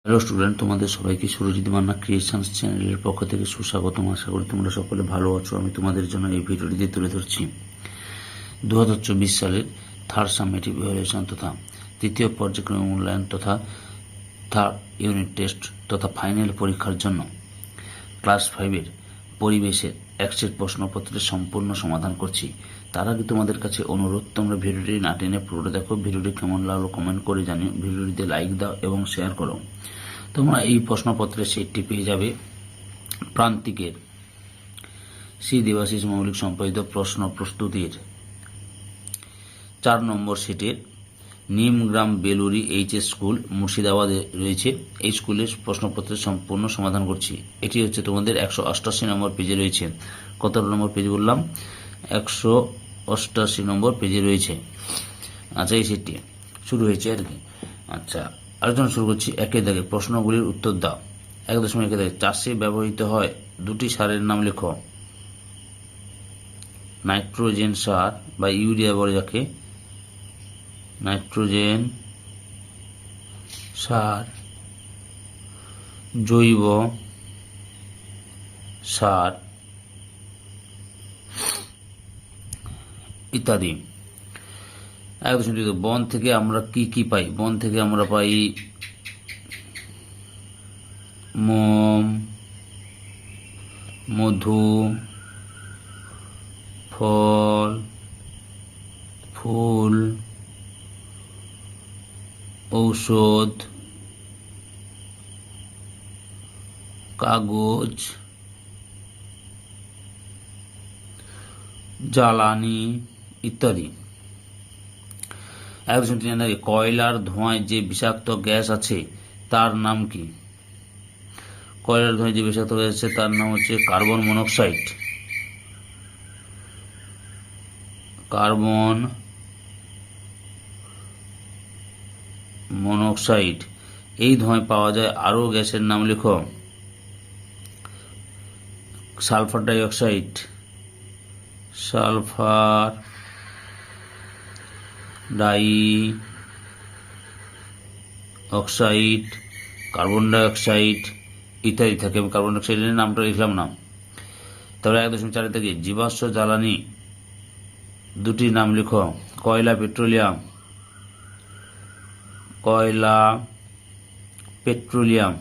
Hello student, তোমাদের সবাইকে Surajit Manna creations চ্যানেলের পক্ষ থেকে সুস্বাগতম। আশা করি তোমরা সকলে ভালো আছো। আমি তোমাদের জন্য এই ভিডিওটিতে তুলে ধরছি 2024 সালের থার্ড সামেটিভ ইভ্যালুয়েশন তথা তৃতীয় পর্যায়ক্রমিক মূল্যায়ন তথা থার্ড ইউনিট টেস্ট তথা ফাইনাল পরীক্ষার জন্য ক্লাস 5-এর পরিবেশের একসেট প্রশ্নপত্রের সম্পূর্ণ সমাধান করছি। তার আগে তোমাদের কাছে অনুরোধ, তোমরা ভিডিওটি না টেনে পুরোটা দেখো। ভিডিওটি কেমন লাগলো কমেন্ট করে জানিও, ভিডিওটিতে লাইক দাও এবং শেয়ার করো। তোমরা এই প্রশ্নপত্রের সেটটি পেয়ে যাবে প্রান্তিকের শ্রী দেবাশিস মৌলিক সম্পাদিত প্রশ্ন প্রস্তুতির 4 নম্বর সেটের নিমগ্রাম বেলুরি এইচএস স্কুল মুর্শিদাবাদে রয়েছে। এই স্কুলের প্রশ্নপত্রের সম্পূর্ণ সমাধান করছি। এটি হচ্ছে তোমাদের 188 নম্বর পেজে রয়েছে। কত নম্বর পেজ বললাম? 188 নম্বর পেজে রয়েছে। আচ্ছা, এই সেটটি শুরু হয়েছে আর কি। আচ্ছা, আলোচনা শুরু করছি। একে দাগে প্রশ্নগুলির উত্তর দাও। 1.1 দাগে চাষে ব্যবহৃত হয় দুটি সারের নাম লেখো। নাইট্রোজেন সার বা ইউরিয়া বলে যাকে, নাইট্রোজেন সার, জৈব সার ইত্যাদি। 1.2 বন থেকে আমরা কি কি পাই? বন থেকে আমরা পাই মোম, মধু, ফল, ফুল, ঔষধ, কাগজ, জ্বালানি ইত্যাদি। 1.3 কয়লার ধোঁয়ায় যে বিষাক্ত গ্যাস আছে তার নাম কি? কয়লার ধোঁয়ায় যে বিষাক্ত গ্যাস আছে তার নাম হচ্ছে কার্বন মনোক্সাইড। Carbon monoxide. এই ধোঁয়ায় পাওয়া যায় আরো গ্যাসের নাম লেখো। Sulphur dioxide, sulphur die oxide, carbon dioxide ইত্যাদি থাকে। আমি কার্বন ডাইঅক্সাইডের নামটা লিখলাম না। তারপরে 1.4 থেকে জীবাশ্ম জ্বালানি দুটি নাম লিখো। কয়লা, পেট্রোলিয়াম। কয়লা, পেট্রোলিয়াম।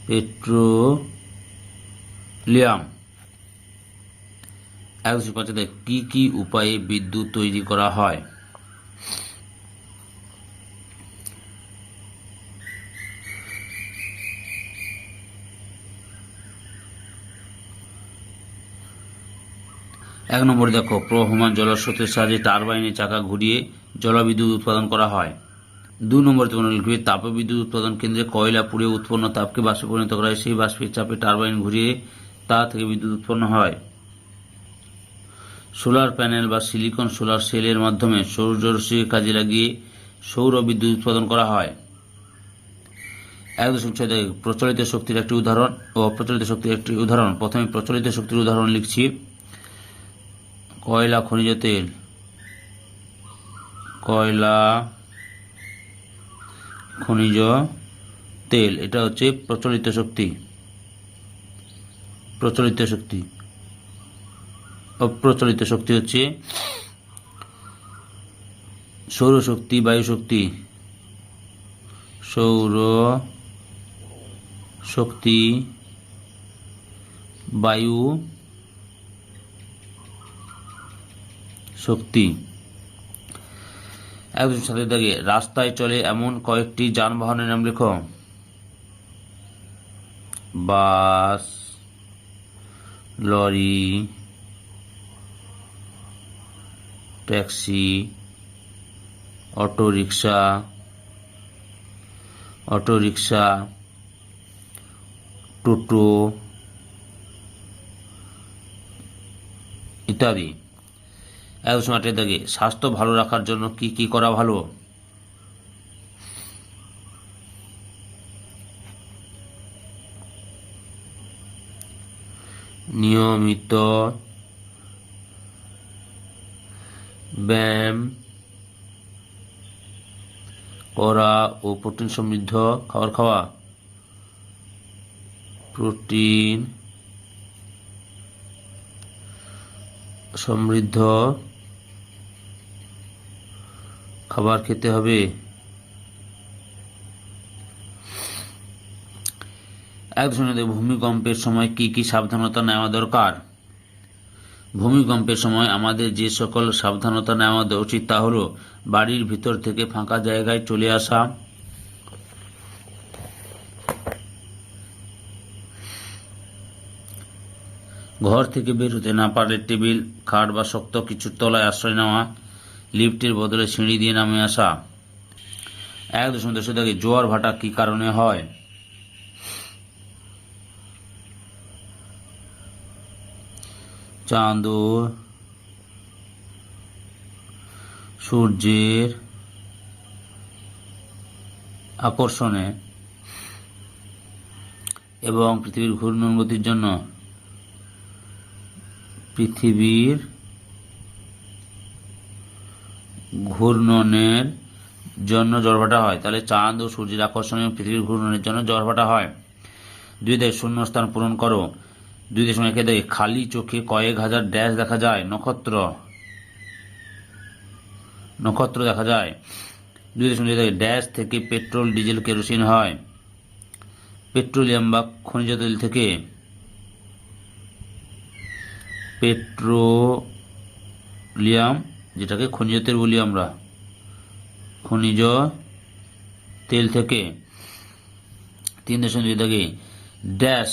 পেট্রোলিয়াম। 1.5 থেকে কি কি উপায়ে বিদ্যুৎ তৈরি করা হয়? এক নম্বরে দেখো, প্রবহমান জলস্রোতের সাহায্যে টারবাইনের চাকা ঘুরিয়ে জলবিদ্যুৎ উৎপাদন করা হয়। 2 নম্বরে তোমরা লিখবে, তাপবিদ্যুৎ উৎপাদন কেন্দ্রে কয়লা পুড়ে উৎপন্ন তাপকে বাষ্পে পরিণত করা হয়। সেই বাষ্পের চাপে টারবাইন ঘুরিয়ে তা থেকে বিদ্যুৎ উৎপন্ন হয়। সোলার প্যানেল বা সিলিকন সোলার সেলের মাধ্যমে সৌররশ্মিকে কাজে লাগিয়ে সৌর বিদ্যুৎ উৎপাদন করা হয়। 1.6 প্রচলিত শক্তির একটি উদাহরণ ও অপ্রচলিত শক্তির একটি উদাহরণ। প্রথমে প্রচলিত শক্তির উদাহরণ লিখছি। কয়লা খনিজ তেল। কয়লা খনিজ তেল, এটা হচ্ছে প্রচলিত শক্তি। প্রচলিত শক্তি। অপ্রচলিত শক্তি হচ্ছে সৌরশক্তি, বায়ু শক্তি। সৌর শক্তি, বায়ু শক্তি। 1.7 দাগে রাস্তায় চলে এমন কয়েকটি যানবাহনের নাম লেখো। বাস, লরি, ট্যাক্সি, অটোরিকশা, টোটো ইত্যাদি। 1.8 দাগে স্বাস্থ্য ভালো রাখার জন্য কি কি করা ভালো? নিয়মিত ব্যায়াম, করা ও প্রোটিন সমৃদ্ধ খাবার খাওয়া, প্রোটিন সমৃদ্ধ খাবার খেতে হবে। 1.2 ভূমিকম্পের সময় কি কি সাবধানতা নেওয়া দরকার? ভূমিকম্পের সময় আমাদের যে সকল সাবধানতা নেওয়া উচিত তা হলো বাড়ির ভিতর থেকে ফাঁকা জায়গায় চলে আসা, ঘর থেকে বের হতে না পারলে টেবিল, খাট বা শক্ত কিছুর তলায় আশ্রয় নেওয়া, লিফটের বদলে সিঁড়ি দিয়ে নামে আসা। 1.10 জোয়ার ভাটা কি কারণে হয়? চাঁদ ও সূর্যের আকর্ষণে এবং পৃথিবীর ঘূর্ণন গতির জন্য। পৃথিবীর ঘূর্ণনের জন্য জলভাটা হয়। তাহলে চাঁদ ও সূর্যের আকর্ষণ এবং পৃথিবীর ঘূর্ণনের জন্য জলভাটা হয়। 2 শূন্যস্থান পূরণ করো। 2.1 খালি চোখে কয়েক হাজার ড্যাশ দেখা যায়? নক্ষত্র নক্ষত্র দেখা যায়। 2.2 ড্যাশ থেকে পেট্রোল, ডিজেল, কেরোসিন হয়? পেট্রোলিয়াম বা খনিজ তেল থেকে। পেট্রোলিয়াম, যেটাকে খনিজ তেল বলি আমরা, খনিজ তেল থেকে। 3.2 ড্যাশ,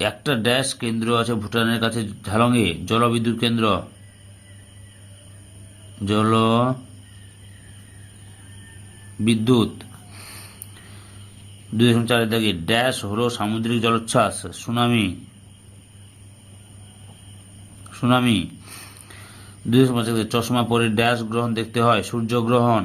একটা ড্যাশ কেন্দ্র আছে ভুটানের কাছে ঝালংয়ে, জলবিদ্যুৎ কেন্দ্র। জল বিদ্যুৎ। 2.4 ড্যাশ হলো সামুদ্রিক জলোচ্ছ্বাস? সুনামি। 2.5 চশমা পরে ড্যাশ গ্রহণ দেখতে হয়? সূর্যগ্রহণ।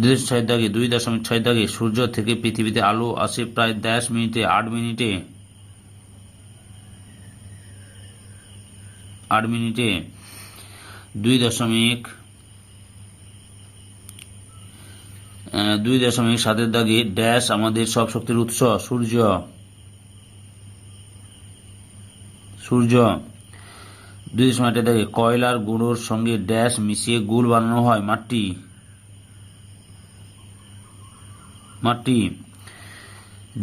2.6 সূর্য থেকে পৃথিবীতে আলো আসে প্রায় ড্যাশ মিনিটে? 8 মিনিটে। 2.7 ড্যাশ আমাদের সব শক্তির উৎস? সূর্য। 2.8 কয়লার গুঁড়োর সঙ্গে ড্যাশ মিশিয়ে গুল বানানো হয়? মাটি।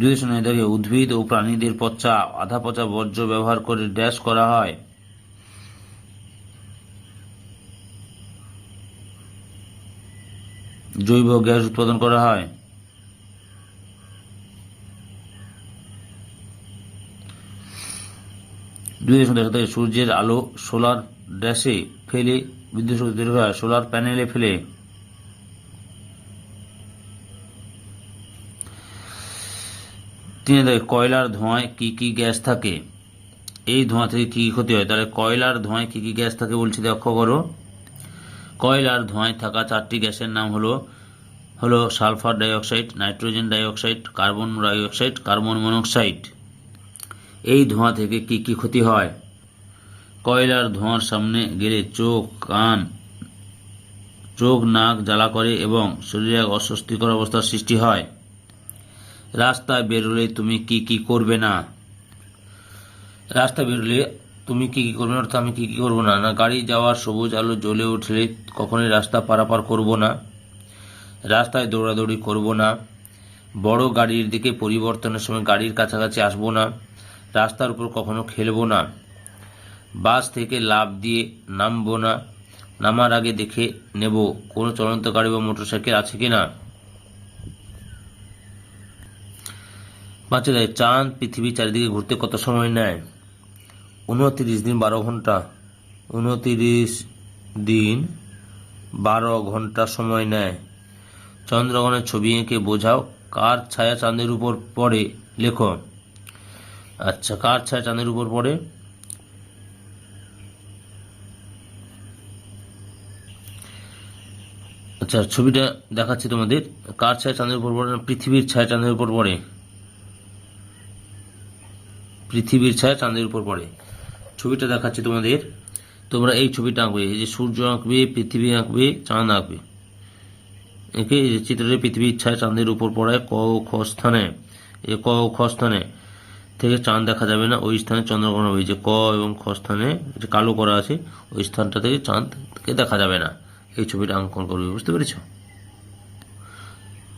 2.9 উদ্ভিদ ও প্রাণীদের পচা, আধা পচা বর্জ্য ব্যবহার করে ড্যাশ করা হয়? জৈব গ্যাস উৎপাদন করা হয়। 2.10 সূর্যের আলো সোলার ড্যাশে ফেলে বিদ্যুৎ শক্তি তৈরি হয়? সোলার প্যানেলে ফেলে। 3 কয়লার ধোঁয়ায় কি কি গ্যাস থাকে? এই ধোঁয়া থেকে কি কি ক্ষতি হয়? তাহলে কয়লার ধোঁয়ায় কি কি গ্যাস থাকে বলছি, লক্ষ্য করো। কয়লার ধোঁয়ায় থাকা 4টি গ্যাসের নাম হলো sulphur dioxide, nitrogen dioxide, carbon dioxide, carbon monoxide. এই ধোঁয়া থেকে কি কি ক্ষতি হয়? কয়লার ধোঁয়ার সামনে গেলে চোখ নাক জ্বালা করে এবং শরীরে এক অস্বস্তিকর অবস্থার সৃষ্টি হয়। রাস্তায় বেরোলে তুমি কি কি করবে না? রাস্তায় বেরোলে তুমি কি কি করবে না, অর্থাৎ আমি কি কি করবো না? গাড়ি যাওয়ার সবুজ আলো জ্বলে উঠলে কখনোই রাস্তা পারাপার করব না। রাস্তায় দৌড়াদৌড়ি করব না। বড় গাড়ির দিকে পরিবর্তনের সময় গাড়ির কাছাকাছি আসবো না। রাস্তার উপর কখনো খেলবো না। বাস থেকে লাফ দিয়ে নামবো না। নামার আগে দেখে নেব কোনো চলন্ত গাড়ি বা মোটরসাইকেল আছে কিনা। 5 চাঁদ পৃথিবীর চারিদিকে ঘুরতে কত সময় নেয়? 29 দিন 12 ঘন্টা। 29 দিন 12 ঘন্টা সময় নেয়। চন্দ্রগ্রহণের ছবি এঁকে বোঝাও কার ছায়া চাঁদের উপর পড়ে, লেখো। আচ্ছা, কার ছায়া চাঁদের উপর পড়ে? আচ্ছা, ছবিটা দেখাচ্ছি তোমাদের। কার ছায়া চাঁদের উপর পড়ে? পৃথিবীর ছায়া চাঁদের উপর পড়ে। পৃথিবীর ছায়া চাঁদের উপর পড়ে। ছবিটা দেখাচ্ছি তোমাদের। তোমরা এই ছবিটা আঁকবে, এই যে সূর্য আঁকবে, পৃথিবী আঁকবে, চাঁদ আঁকবে। একে এই যে চিত্রে পৃথিবী ইচ্ছায় চাঁদের উপর পড়ায় ক ও খ স্থানে, এই ক ও খ স্থানে থেকে চাঁদ দেখা যাবে না, ওই স্থানে চন্দ্রগ্রহণ হবে। যে ক এবং খ স্থানে যে কালো করা আছে ওই স্থানটা থেকে চাঁদকে দেখা যাবে না। এই ছবিটা অঙ্কন করবে, বুঝতে পেরেছ?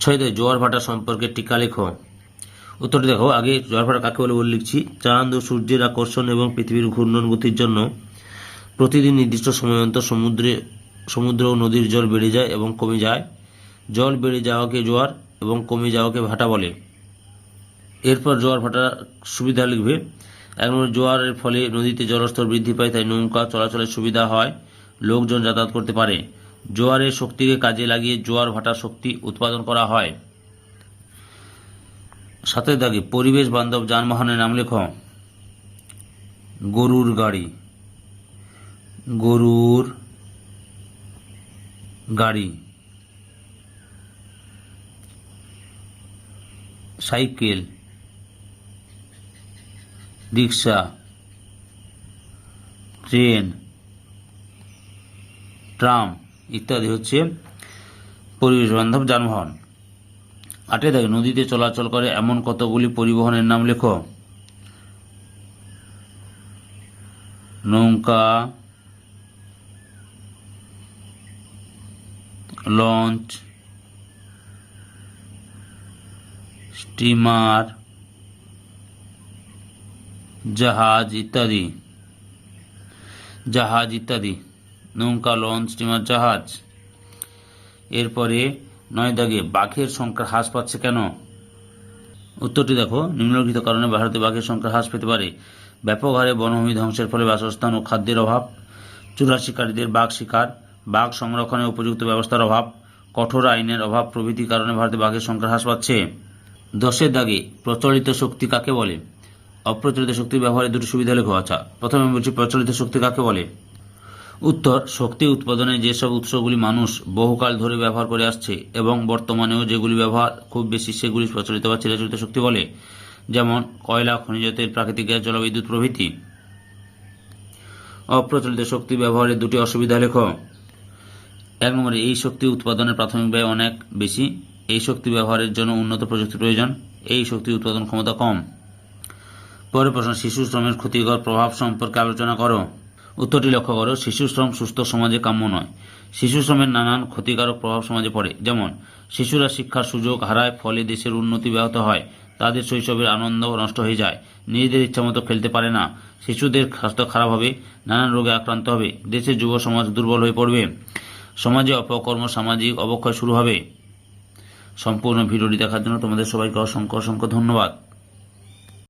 6 জোয়ার ভাটা সম্পর্কে টিকা লেখো। উত্তরটি দেখো। আগে জোয়ার ভাটা কাকে বলে লিখছি। চাঁদ ও সূর্যের আকর্ষণ এবং পৃথিবীর ঘূর্ণন গতির জন্য প্রতিদিন নির্দিষ্ট সময় অন্তর সমুদ্র ও নদীর জল বেড়ে যায় এবং কমে যায়। জল বেড়ে যাওয়াকে জোয়ার এবং কমে যাওয়াকে ভাটা বলে। এরপর জোয়ার ভাটার সুবিধা লিখবে। 1 নম্বর, জোয়ারের ফলে নদীতে জলস্তর বৃদ্ধি পায়, তাই নৌকা চলাচলের সুবিধা হয়, লোকজন যাতায়াত করতে পারে। জোয়ারের শক্তিকে কাজে লাগিয়ে জোয়ার ভাটার শক্তি উৎপাদন করা হয়। 7 দাগে পরিবেশ বান্ধব যানবাহনের নাম লেখো। গরুর গাড়ি, গরুর গাড়ি, সাইকেল, রিক্সা, ট্রেন, ট্রাম ইত্যাদি হচ্ছে পরিবেশ বান্ধব যানবাহন। 8 দাগে নদীতে চলাচল করে এমন কতগুলি পরিবহনের নাম লেখো। নৌকা, লঞ্চ, স্টিমার, জাহাজ ইত্যাদি। নৌকা, লঞ্চ, স্টিমার, জাহাজ। এরপরে 9 দাগে বাঘের সংখ্যা হ্রাস পাচ্ছে কেন। উত্তরটি দেখো। নিম্নলিখিত কারণে ভারতে বাঘের সংখ্যা হ্রাস পেতে পারে। ব্যাপক হারে বনভূমি ধ্বংসের ফলে বাসস্থান ও খাদ্যের অভাব, চোরা শিকারীদের বাঘ শিকার, বাঘ সংরক্ষণে উপযুক্ত ব্যবস্থার অভাব, কঠোর আইনের অভাব প্রভৃতি কারণে ভারতে বাঘের সংখ্যা হ্রাস পাচ্ছে। 10 দাগে প্রচলিত শক্তি কাকে বলে। অপ্রচলিত শক্তির ব্যবহারে দুটি সুবিধা লেখো। আচ্ছা, প্রথমে বলছি প্রচলিত শক্তি কাকে বলে। উত্তর, শক্তি উৎপাদনে যেসব উৎসগুলি মানুষ বহুকাল ধরে ব্যবহার করে আসছে এবং বর্তমানেও যেগুলি ব্যবহার খুব বেশি সেগুলি প্রচলিত বা চিরাচরিত শক্তি বলে, যেমন কয়লা, খনিজ তেল, প্রাকৃতিক গ্যাস, জলবিদ্যুৎ প্রভৃতি। অপ্রচলিত শক্তি ব্যবহারের দুটি অসুবিধা লেখো। 1 নম্বরে, এই শক্তি উৎপাদনের প্রাথমিক ব্যয় অনেক বেশি। এই শক্তি ব্যবহারের জন্য উন্নত প্রযুক্তি প্রয়োজন। এই শক্তি উৎপাদন ক্ষমতা কম। পরের প্রশ্ন, শিশু শ্রমের ক্ষতিকর প্রভাব সম্পর্কে আলোচনা করো। উত্তরটি লক্ষ্য করো। শিশু শ্রম সুস্থ সমাজে কাম্য নয়। শিশু শ্রমের নানান ক্ষতিকারক প্রভাব সমাজে পড়ে, যেমন শিশুরা শিক্ষার সুযোগ হারায়, ফলে দেশের উন্নতি ব্যাহত হয়, তাদের শৈশবের আনন্দ নষ্ট হয়ে যায়, নিজেদের ইচ্ছামতো খেলতে পারে না, শিশুদের স্বাস্থ্য খারাপ হবে, নানান রোগে আক্রান্ত হবে, দেশের যুব সমাজ দুর্বল হয়ে পড়বে, সমাজে অপকর্ম, সামাজিক অবক্ষয় শুরু হবে। সম্পূর্ণ ভিডিওটি দেখার জন্য তোমাদের সবাইকে অসংখ্য ধন্যবাদ।